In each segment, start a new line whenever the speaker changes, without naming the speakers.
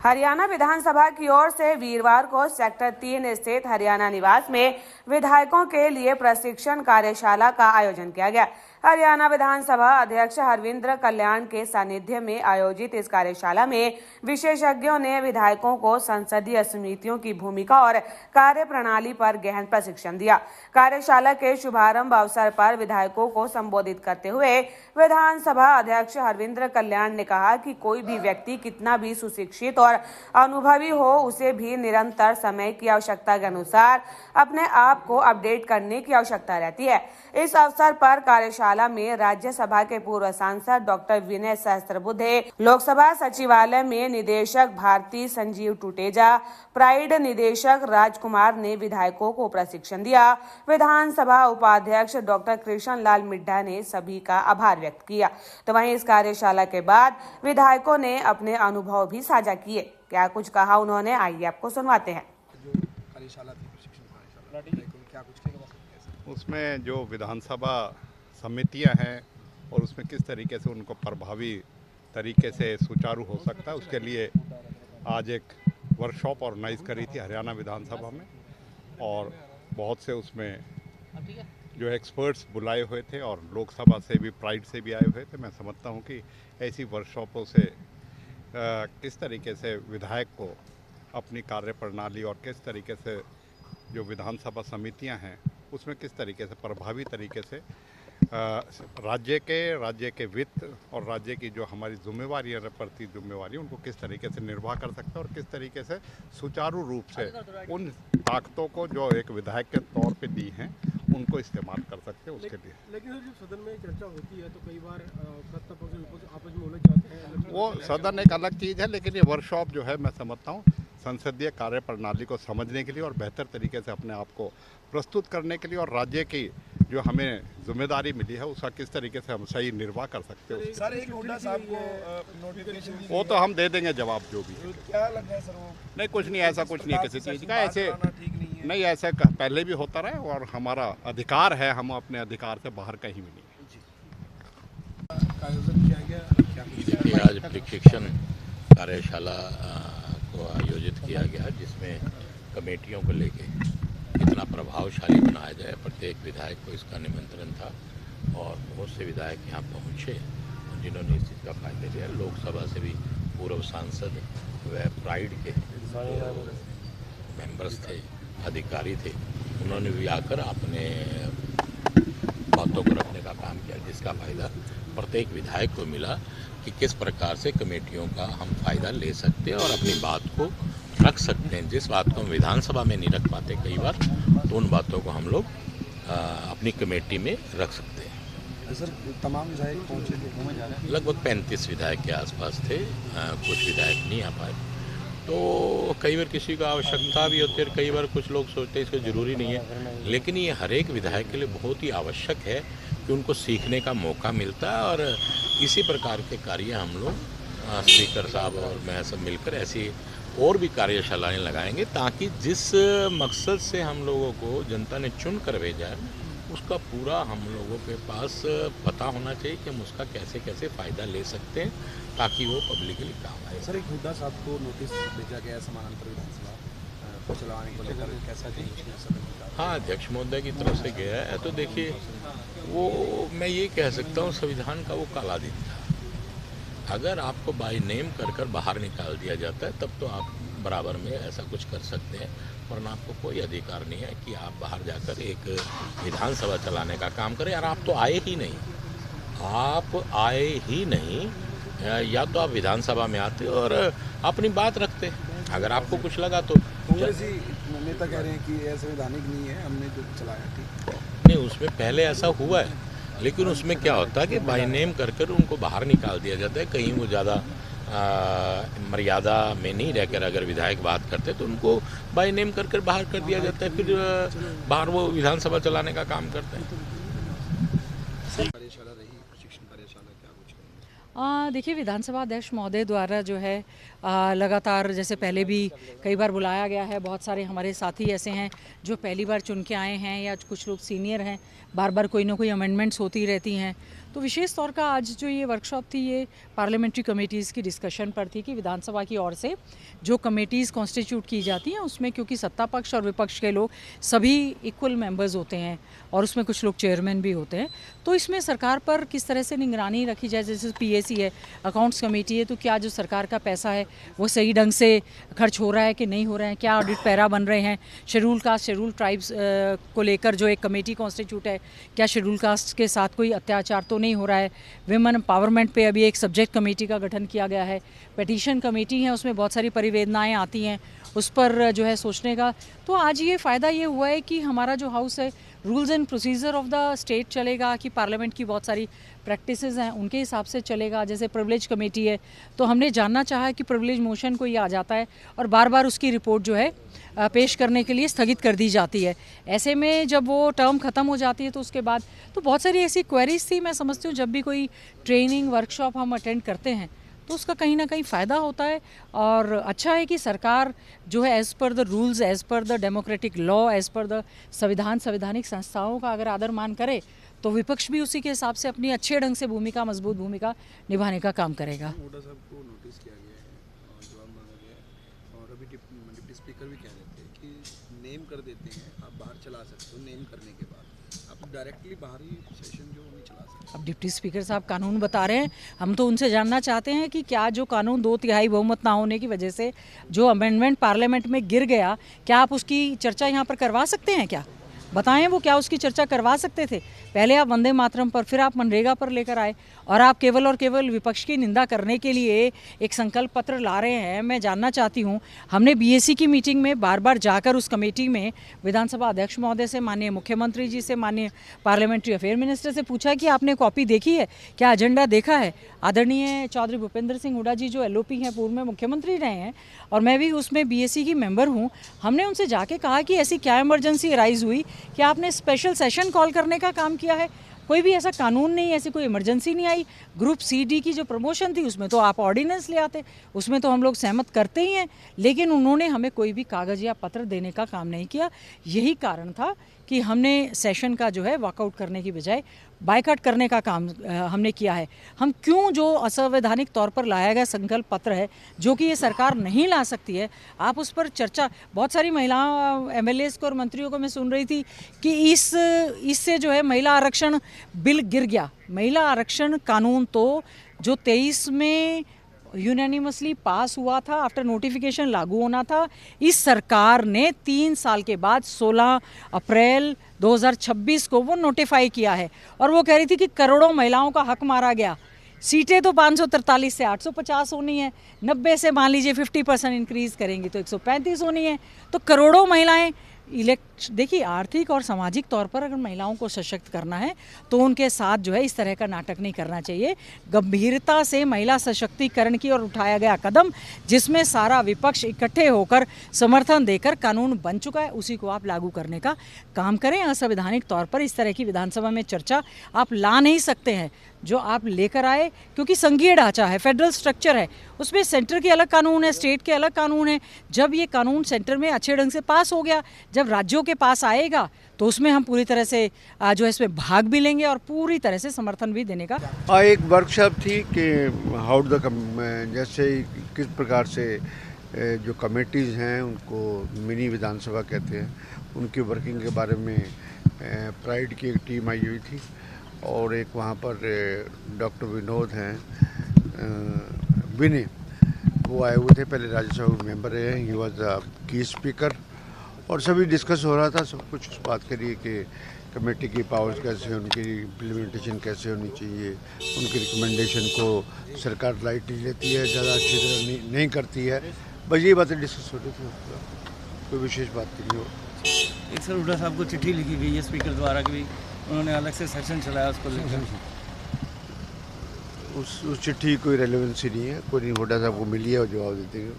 हरियाणा विधानसभा की ओर से वीरवार को सेक्टर 3 स्थित हरियाणा निवास में विधायकों के लिए प्रशिक्षण कार्यशाला का आयोजन किया गया। हरियाणा विधानसभा अध्यक्ष हरविंद्र कल्याण के सानिध्य में आयोजित इस कार्यशाला में विशेषज्ञों ने विधायकों को संसदीय समितियों की भूमिका और कार्यप्रणाली पर गहन प्रशिक्षण दिया। कार्यशाला के शुभारंभ अवसर पर विधायकों को संबोधित करते हुए विधानसभा अध्यक्ष हरविंद्र कल्याण ने कहा कि कोई भी व्यक्ति कितना भी सुशिक्षित और अनुभवी हो, उसे भी निरंतर समय की आवश्यकता के अनुसार अपने आप को अपडेट करने की आवश्यकता रहती है। इस अवसर पर कार्यशाला में राज्यसभा के पूर्व सांसद डॉक्टर विनय सहस्त्रबुद्धे, लोकसभा सचिवालय में निदेशक भारती संजीव टुटेजा, प्राइड निदेशक राजकुमार ने विधायकों को प्रशिक्षण दिया। विधानसभा उपाध्यक्ष डॉक्टर कृष्ण लाल मिड्ढा ने सभी का आभार व्यक्त किया। तो वहीं इस कार्यशाला के बाद विधायकों ने अपने अनुभव भी साझा किए। क्या कुछ कहा उन्होंने, आइए आपको सुनवाते हैं।
उसमें जो विधानसभा समितियां हैं और उसमें किस तरीके से उनको प्रभावी तरीके से सुचारू हो सकता है, उसके लिए आज एक वर्कशॉप ऑर्गेनाइज करी थी हरियाणा विधानसभा में, और बहुत से उसमें जो एक्सपर्ट्स बुलाए हुए थे और लोकसभा से भी, प्राइड से भी आए हुए थे। मैं समझता हूं कि ऐसी वर्कशॉपों से किस तरीके से विधायक को अपनी कार्यप्रणाली और किस तरीके से जो विधानसभा समितियां हैं उसमें किस तरीके से प्रभावी तरीके से राज्य के वित्त और राज्य की जो हमारी जिम्मेवारी है, प्रति जिम्मेवारी, उनको किस तरीके से निर्वाह कर सकते हैं और किस तरीके से सुचारू रूप से उन ताकतों को जो एक विधायक के तौर पे दी हैं उनको इस्तेमाल कर सकते हैं उसके लिए।
लेकिन जब सदन में चर्चा होती है तो कई बार आपस में उलझ जाते हैं। वो
सदन एक अलग चीज़ है, लेकिन ये वर्कशॉप जो है मैं समझता हूँ संसदीय कार्यप्रणाली को समझने के लिए और बेहतर तरीके से अपने आप को प्रस्तुत करने के लिए और राज्य की जो हमें जिम्मेदारी मिली है उसका किस तरीके से हम सही निर्वाह कर सकते हैं।
सर, एक हुड्डा साहब को नोटिफिकेशन
वो तो हम दे देंगे जवाब जो भी।
क्या लग रहा है सर? वो
नहीं, कुछ नहीं, ऐसा कुछ नहीं किसी चीज़ का, ऐसे नहीं, ऐसा पहले भी होता रहा और हमारा अधिकार है, हम अपने अधिकार से बाहर कहीं भी नहीं।
देखिए, आज प्रशिक्षण कार्यशाला को आयोजित किया गया जिसमें कमेटियों को लेके कितना प्रभावशाली बनाया जाए, प्रत्येक विधायक को इसका निमंत्रण था और बहुत से विधायक यहाँ पहुँचे जिन्होंने इस चीज़ का फायदा लिया। लोकसभा से भी पूर्व सांसद व प्राइड के मेंबर्स थे, अधिकारी थे, उन्होंने भी आकर अपने बातों को रखने का काम किया जिसका फ़ायदा प्रत्येक विधायक को मिला कि किस प्रकार से कमेटियों का हम फ़ायदा ले सकते हैं और अपनी बात को रख सकते हैं। जिस बात को हम विधानसभा में नहीं रख पाते कई बार, तो उन बातों को हम लोग अपनी कमेटी में रख सकते हैं।
सर, तमाम विधायक पहुँचे थे?
लगभग 35 विधायक के आसपास थे, कुछ विधायक नहीं आ पाए। तो कई बार किसी को आवश्यकता भी होती है और कई बार कुछ लोग सोचते हैं इसको ज़रूरी नहीं है, लेकिन ये हर एक विधायक के लिए बहुत ही आवश्यक है कि उनको सीखने का मौका मिलता है। और इसी प्रकार के कार्य हम लोग स्पीकर साहब और मैं सब मिलकर ऐसी और भी कार्यशालाएं लगाएंगे ताकि जिस मकसद से हम लोगों को जनता ने चुन कर भेजा है उसका पूरा हम लोगों के पास पता होना चाहिए कि हम उसका कैसे कैसे फ़ायदा ले सकते हैं ताकि वो पब्लिकली काम आए।
सर, एक हुड्डा साहब को नोटिस भेजा गया समानांतर विधानसभा चलाने को लेकर, कैसा?
हाँ, अध्यक्ष महोदय की तरफ से गया है। तो देखिए, वो मैं ये कह सकता हूँ संविधान का वो काला दिन था। अगर आपको बाय नेम कर बाहर निकाल दिया जाता है तब तो आप बराबर में ऐसा कुछ कर सकते हैं, वरना आपको कोई अधिकार नहीं है कि आप बाहर जाकर एक विधानसभा चलाने का काम करें। और आप तो आए ही नहीं, या तो आप विधानसभा में आते और अपनी बात रखते। अगर आपको कुछ लगा तो
नेता कह रहे हैं कि यह संवैधानिक नहीं है, हमने जो चलाया ठीक
नहीं, उसमें पहले ऐसा हुआ है, लेकिन उसमें क्या होता है कि बाय नेम कर उनको बाहर निकाल दिया जाता है। कहीं वो ज़्यादा मर्यादा में नहीं रहकर अगर विधायक बात करते तो उनको बाय नेम कर बाहर कर दिया जाता है, फिर बाहर वो विधानसभा चलाने का काम करते हैं।
कार्यशाला रही, प्रशिक्षण कार्यशाला, क्या कुछ?
देखिए, विधानसभा अध्यक्ष महोदय द्वारा जो है लगातार जैसे पहले भी कई बार बुलाया गया है। बहुत सारे हमारे साथी ऐसे हैं जो पहली बार चुन के आए हैं या कुछ लोग सीनियर हैं, बार बार कोई ना कोई अमेंडमेंट्स होती रहती हैं। तो विशेष तौर का आज जो ये वर्कशॉप थी ये पार्लियामेंट्री कमेटीज़ की डिस्कशन पर थी कि विधानसभा की ओर से जो कमेटीज़ कॉन्स्टिट्यूट की जाती हैं उसमें क्योंकि सत्ता पक्ष और विपक्ष के लोग सभी इक्वल मेंबर्स होते हैं और उसमें कुछ लोग चेयरमैन भी होते हैं, तो इसमें सरकार पर किस तरह से निगरानी रखी जाए। जैसे पीएसी है, अकाउंट्स कमेटी है, तो क्या जो सरकार का पैसा है वो सही ढंग से खर्च हो रहा है कि नहीं हो रहा है, क्या ऑडिट पैरा बन रहे हैं। शेड्यूल कास्ट शेड्यूल ट्राइब्स को लेकर जो एक कमेटी कॉन्स्टिट्यूट है, क्या शेड्यूल कास्ट के साथ कोई अत्याचार तो नहीं हो रहा है। विमेन एम्पावरमेंट पे अभी एक सब्जेक्ट कमेटी का गठन किया गया है। पेटिशन कमेटी है, उसमें बहुत सारी परिवेदनाएं आती हैं, उस पर जो है सोचने का। तो आज ये फ़ायदा ये हुआ है कि हमारा जो हाउस है rules and procedure of the state चलेगा, कि पार्लियामेंट की बहुत सारी प्रैक्टिसेस हैं उनके हिसाब से चलेगा। जैसे प्रिविलेज कमेटी है तो हमने जानना चाहा कि प्रिविलेज मोशन कोई आ जाता है और बार बार उसकी रिपोर्ट जो है पेश करने के लिए स्थगित कर दी जाती है। ऐसे में जब वो टर्म ख़त्म हो जाती है तो उसके बाद तो बहुत सारी ऐसी क्वेरीज थी। मैं समझती हूँ जब भी कोई ट्रेनिंग वर्कशॉप हम अटेंड करते हैं तो उसका कहीं ना कहीं फ़ायदा होता है। और अच्छा है कि सरकार जो है as per the rules, as per the democratic law, as per the संवैधानिक संस्थाओं का अगर आदर मान करे तो विपक्ष भी उसी के हिसाब से अपनी अच्छे ढंग से मजबूत भूमिका निभाने का काम करेगा।
हुड्डा साहब को नोटिस किया गया है और जवाब मांगा गया है और अभी डिप्टी स्पीकर भी कह रहे थे कि नेम कर देते हैं, आप बाहर चला सकते हो नेम करने के बाद, आप डायरेक्टली बाहरी सेशन जो नहीं चला सकते।
अब डिप्टी स्पीकर साहब कानून बता रहे हैं, हम तो उनसे जानना चाहते हैं कि क्या जो कानून 2/3 बहुमत ना होने की वजह से जो अमेंडमेंट पार्लियामेंट में गिर गया, क्या आप उसकी चर्चा यहाँ पर करवा सकते हैं? क्या बताएं, वो क्या उसकी चर्चा करवा सकते थे? पहले आप वंदे मातरम पर, फिर आप मनरेगा पर लेकर आए और आप केवल और केवल विपक्ष की निंदा करने के लिए एक संकल्प पत्र ला रहे हैं। मैं जानना चाहती हूं, हमने बीएसी की मीटिंग में बार बार जाकर उस कमेटी में विधानसभा अध्यक्ष महोदय से, माननीय मुख्यमंत्री जी से, माननीय पार्लियामेंट्री अफेयर मिनिस्टर से पूछा कि आपने कॉपी देखी है, क्या एजेंडा देखा है। आदरणीय चौधरी भूपेंद्र सिंह हुड्डा जी जो एलओपी हैं, पूर्व में मुख्यमंत्री रहे हैं और मैं भी उसमें बीएसी की मेंबर हूँ, हमने उनसे जाके कहा कि ऐसी क्या इमरजेंसी राइज हुई कि आपने स्पेशल सेशन कॉल करने का काम किया है। कोई भी ऐसा कानून नहीं, ऐसी कोई इमरजेंसी नहीं आई। ग्रुप सी डी की जो प्रमोशन थी उसमें तो आप ऑर्डिनेंस ले आते, उसमें तो हम लोग सहमत करते ही हैं, लेकिन उन्होंने हमें कोई भी कागज़ या पत्र देने का काम नहीं किया। यही कारण था कि हमने सेशन का जो है वॉकआउट करने की बजाय बायकॉट करने का काम हमने किया है। हम क्यों जो असंवैधानिक तौर पर लाया गया संकल्प पत्र है जो कि ये सरकार नहीं ला सकती है, आप उस पर चर्चा, बहुत सारी महिलाओं एमएलएस को और मंत्रियों को मैं सुन रही थी कि इससे जो है महिला आरक्षण बिल गिर गया। महिला आरक्षण कानून तो जो 23 में यूनानिमसली पास हुआ था, आफ्टर नोटिफिकेशन लागू होना था, इस सरकार ने 3 साल के बाद 16 अप्रैल 2026 को वो नोटिफाई किया है और वो कह रही थी कि करोड़ों महिलाओं का हक मारा गया। सीटें तो 543 से 850 होनी है, 90 से मान लीजिए 50% इंक्रीज करेंगी तो 135 होनी है, तो करोड़ों महिलाएं देखिए, आर्थिक और सामाजिक तौर पर अगर महिलाओं को सशक्त करना है तो उनके साथ जो है इस तरह का नाटक नहीं करना चाहिए। गंभीरता से महिला सशक्तिकरण की ओर उठाया गया कदम, जिसमें सारा विपक्ष इकट्ठे होकर समर्थन देकर कानून बन चुका है, उसी को आप लागू करने का काम करें। असंवैधानिक तौर पर इस तरह की विधानसभा में चर्चा आप ला नहीं सकते हैं। जो आप लेकर आए, क्योंकि संघीय ढांचा है, फेडरल स्ट्रक्चर है, उसमें सेंटर के अलग कानून है, स्टेट के अलग कानून है। जब ये कानून सेंटर में अच्छे ढंग से पास हो गया, जब राज्यों के पास आएगा तो उसमें हम पूरी तरह से जो है इसमें भाग भी लेंगे और पूरी तरह से समर्थन भी देने का।
एक वर्कशॉप थी कि हाउ द जैसे किस प्रकार से जो कमेटीज़ हैं उनको मिनी विधानसभा कहते हैं, उनकी वर्किंग के बारे में प्राइड की एक टीम आई हुई थी और एक वहाँ पर डॉक्टर विनोद हैं विनय, वो आए हुए थे, पहले राज्यसभा मेंबर रहे हैं, ही वॉज की स्पीकर और सभी डिस्कस हो रहा था सब कुछ इस बात के लिए कि कमेटी की पावर्स कैसे, उनकी इम्प्लीमेंटेशन कैसे होनी चाहिए, उनकी रिकमेंडेशन को सरकार लाइटली लेती है, ज़्यादा अच्छी तरह नहीं करती है, बस ये बातें डिस्कस हो रही थी, कोई विशेष बात नहीं हो।
एक सर हुड्डा साहब को चिट्ठी लिखी गई है स्पीकर द्वारा कि भी उन्होंने अलग से सेशन चलाया उसको लेकर,
उस चिट्ठी की कोई रेलेवेंसी नहीं है, कोई नहीं, हुड्डा साहब को मिली है और जवाब देते हैं।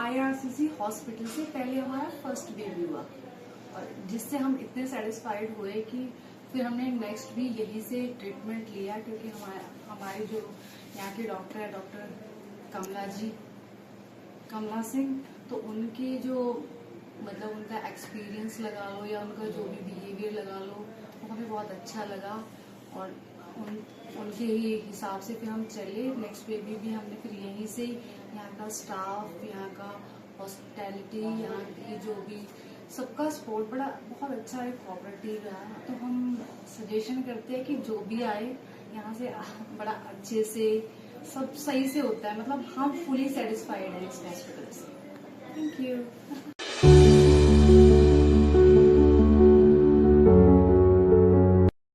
IRCC हॉस्पिटल हॉस्पिटल से पहले हमारा फर्स्ट बेबी हुआ और जिससे हम इतने सेटिस्फाइड हुए कि फिर हमने नेक्स्ट भी यहीं से ट्रीटमेंट लिया, क्योंकि हमारे जो यहाँ के डॉक्टर है, डॉक्टर कमला सिंह, तो उनके जो मतलब उनका एक्सपीरियंस लगा लो या उनका जो भी बिहेवियर लगा लो, वो हमें बहुत अच्छा लगा और उनके ही हिसाब से फिर हम चले। नेक्स्ट बेबी भी हमने फिर यहीं से, यहाँ का स्टाफ, यहाँ का हॉस्पिटैलिटी, यहाँ की जो भी सबका सपोर्ट बहुत अच्छा है, कोऑपरेटिव रहा। तो हम सजेशन करते हैं कि जो भी आए यहाँ से बड़ा अच्छे से सब सही से होता है, मतलब हम फुली सेटिस्फाइड हैं इस हॉस्पिटल से। Thank you.